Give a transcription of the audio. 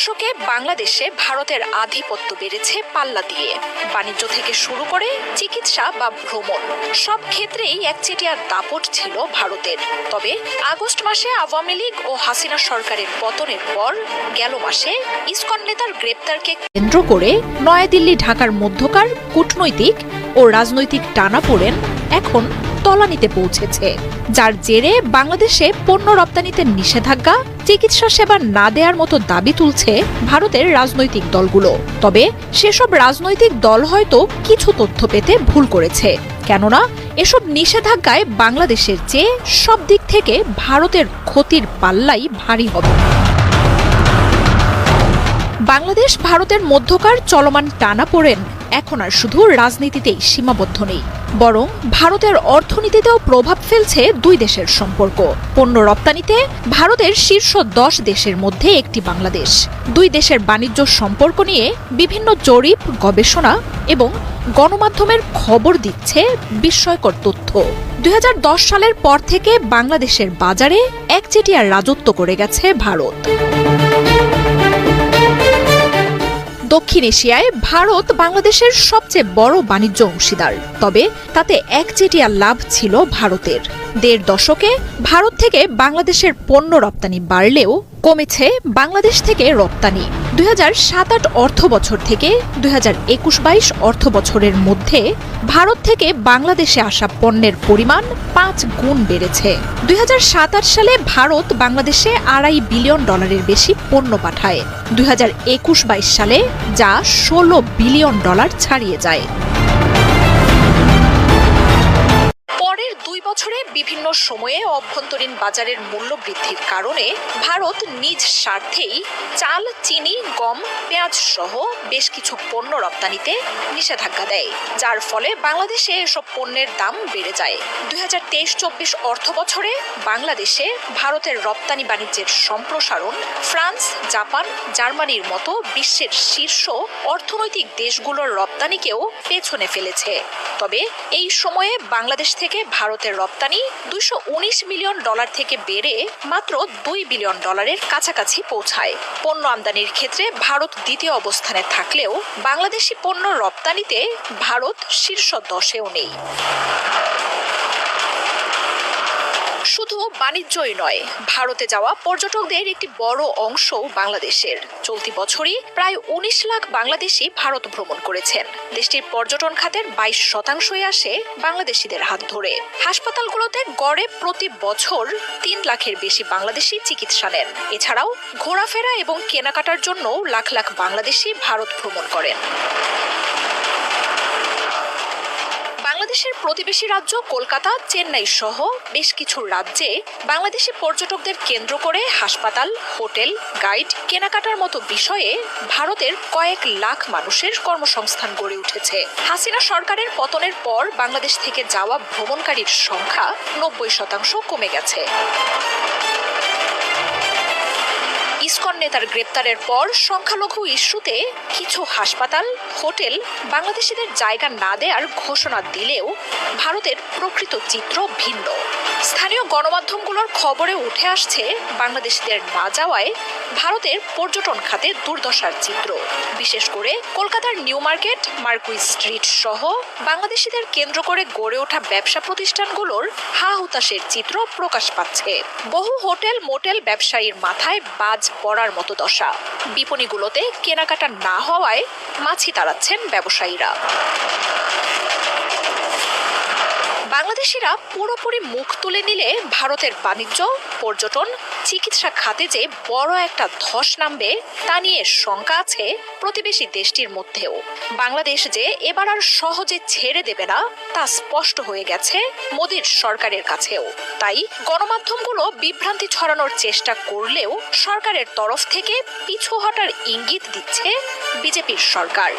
দশকে বাংলাদেশে ভারতের আধিপত্য বেড়েছে পাল্লা দিয়ে। বাণিজ্য থেকে শুরু করে চিকিৎসা বা ভ্রমণ সব ক্ষেত্রেই একচেটিয়া দাপট ছিল ভারতের। তবে আগস্ট মাসে আওয়ামী লীগ ও হাসিনা সরকারের পতনের পর গেল মাসে ইসকন নেতার গ্রেপ্তারকে কেন্দ্র করে নয়াদিল্লি ঢাকার মধ্যকার কূটনৈতিক ও রাজনৈতিক টানাপোড়েন এখন তলানিতে পৌঁছেছে, যার জেরে বাংলাদেশে পণ্য রপ্তানিতে নিষেধাজ্ঞা, চিকিৎসা সেবা না দেওয়ার মতো দাবি তুলছে ভারতের রাজনৈতিক দলগুলো। তবে সেসব রাজনৈতিক দল হয়তো কিছু তথ্য পেতে ভুল করেছে, কেননা এসব নিষেধাজ্ঞায় বাংলাদেশের চেয়ে সব দিক থেকে ভারতের ক্ষতির পাল্লাই ভারী হবে। বাংলাদেশ ভারতের মধ্যকার চলমান টানাপোড়েন এখন আর শুধু রাজনীতিতেই সীমাবদ্ধ নেই, বরং ভারতের অর্থনীতিতেও প্রভাব ফেলছে দুই দেশের সম্পর্ক। পণ্য রপ্তানিতে ভারতের শীর্ষ 10 দেশের মধ্যে একটি বাংলাদেশ। দুই দেশের বাণিজ্য সম্পর্ক নিয়ে বিভিন্ন জরিপ, গবেষণা এবং গণমাধ্যমের খবর দিচ্ছে বিস্ময়কর তথ্য। 2010 সালের পর থেকে বাংলাদেশের বাজারে একচেটিয়া রাজত্ব করে গেছে ভারত। দক্ষিণ এশিয়ায় ভারত বাংলাদেশের সবচেয়ে বড় বাণিজ্য অংশীদার, তবে তাতে একচেটিয়া লাভ ছিল ভারতের। 1.5 দশকে ভারত থেকে বাংলাদেশের পণ্য রপ্তানি বাড়লেও কমেছে বাংলাদেশ থেকে রপ্তানি। 2007-08 অর্থ বছর থেকে 2021-22 অর্থ বছরের মধ্যে ভারত থেকে বাংলাদেশে আসা পণ্যের পরিমাণ 5 গুণ বেড়েছে। 2007-08 সালে ভারত বাংলাদেশে $2.5 বিলিয়ন বেশি পণ্য পাঠায়। 2021-22 সালে যা $16 বিলিয়ন ছাড়িয়ে যায়। পরের 2 বছরে বিভিন্ন সময়ে অভ্যন্তরীণ বাজারের মূল্য বৃদ্ধির কারণে ভারত নিজ স্বার্থেই চাল, চিনি, গম, পেঁয়াজ সহ বেশ কিছু পণ্য রপ্তানিতে নিষেধাজ্ঞা দেয়, যার ফলে বাংলাদেশে এসব পণ্যের দাম বেড়ে যায়। 2023-24 অর্থ বছরে বাংলাদেশে ভারতের রপ্তানি বাণিজ্যের সম্প্রসারণ ফ্রান্স, জাপান, জার্মানির মতো বিশ্বের শীর্ষ অর্থনৈতিক দেশগুলোর রপ্তানিকেও পেছনে ফেলেছে। তবে এই সময়ে বাংলাদেশ থেকে ভারতের রপ্তানি $219 মিলিয়ন থেকে বেড়ে মাত্র $2 বিলিয়ন কাছাকাছি পৌঁছায়। পণ্য আমদানির ক্ষেত্রে ভারত দ্বিতীয় অবস্থানে থাকলেও বাংলাদেশি পণ্য রপ্তানিতে ভারত শীর্ষ 10-এও নেই। শুধু বাণিজ্যই নয়, ভারতে যাওয়া পর্যটকদের একটি বড় অংশ বাংলাদেশের। চলতি বছরই প্রায় 19 লাখ বাংলাদেশি ভারত ভ্রমণ করেছেন। দেশটির পর্যটন খাতের 22% আসে বাংলাদেশিদের হাত ধরে। হাসপাতালগুলোতে গড়ে প্রতি বছর 3 লাখের বেশি বাংলাদেশি চিকিৎসা নেন। এছাড়াও ঘোরাফেরা এবং কেনাকাটার জন্য লাখ লাখ বাংলাদেশি ভারত ভ্রমণ করেন। বাংলাদেশের প্রতিবেশী রাজ্য কলকাতা, চেন্নাই সহ বেশ কিছু রাজ্যে বাংলাদেশি পর্যটকদের কেন্দ্র করে হাসপাতাল, হোটেল, গাইড, কেনাকাটার মতো বিষয়ে ভারতের কয়েক লাখ মানুষের কর্মসংস্থান গড়ে উঠেছে। হাসিনা সরকারের পতনের পর বাংলাদেশ থেকে যাওয়া ভ্রমণকারীর সংখ্যা 90% কমে গেছে। ইসকন নেতার গ্রেপ্তারের পর সংখ্যালঘু ইস্যুতে কিছু হাসপাতাল, হোটেল বাংলাদেশিদের জায়গা না দেওয়ার ঘোষণা দিলেও ভারতের প্রকৃত চিত্র ভিন্ন। স্থানীয় গণমাধ্যমগুলোর খবরে উঠে আসছে বাংলাদেশিদের না যাওয়ায় ভারতের পর্যটন খাতে দুর্দশার চিত্র। বিশেষ করে কলকাতার নিউ মার্কেট, মার্কুইজ স্ট্রিট সহ বাংলাদেশিদের কেন্দ্র করে গড়ে ওঠা ব্যবসা প্রতিষ্ঠানগুলোর হা হুতাশের চিত্র প্রকাশ পাচ্ছে। বহু হোটেল, মোটেল ব্যবসায়ীর মাথায় বাজ পড়ার মতো দশা। বিপণীগুলোতে কেনাকাটা না হওয়ায় মাছি তাড়াচ্ছেন ব্যবসায়ীরা। বাংলাদেশিরা পুরোপুরি মুখ তুলে নিলে ভারতের বাণিজ্য, পর্যটন, চিকিৎসা খাতে যে বড় একটা ধস নামবে তা নিয়ে শঙ্কা আছে প্রতিবেশী দেশটির মধ্যেও। বাংলাদেশ যে এবার আর সহজে ছেড়ে দেবে না তা স্পষ্ট হয়ে গেছে মোদির সরকারের কাছেও। তাই গণমাধ্যমগুলো বিভ্রান্তি ছড়ানোর চেষ্টা করলেও সরকারের তরফ থেকে পিছু হটার ইঙ্গিত দিচ্ছে বিজেপির সরকার।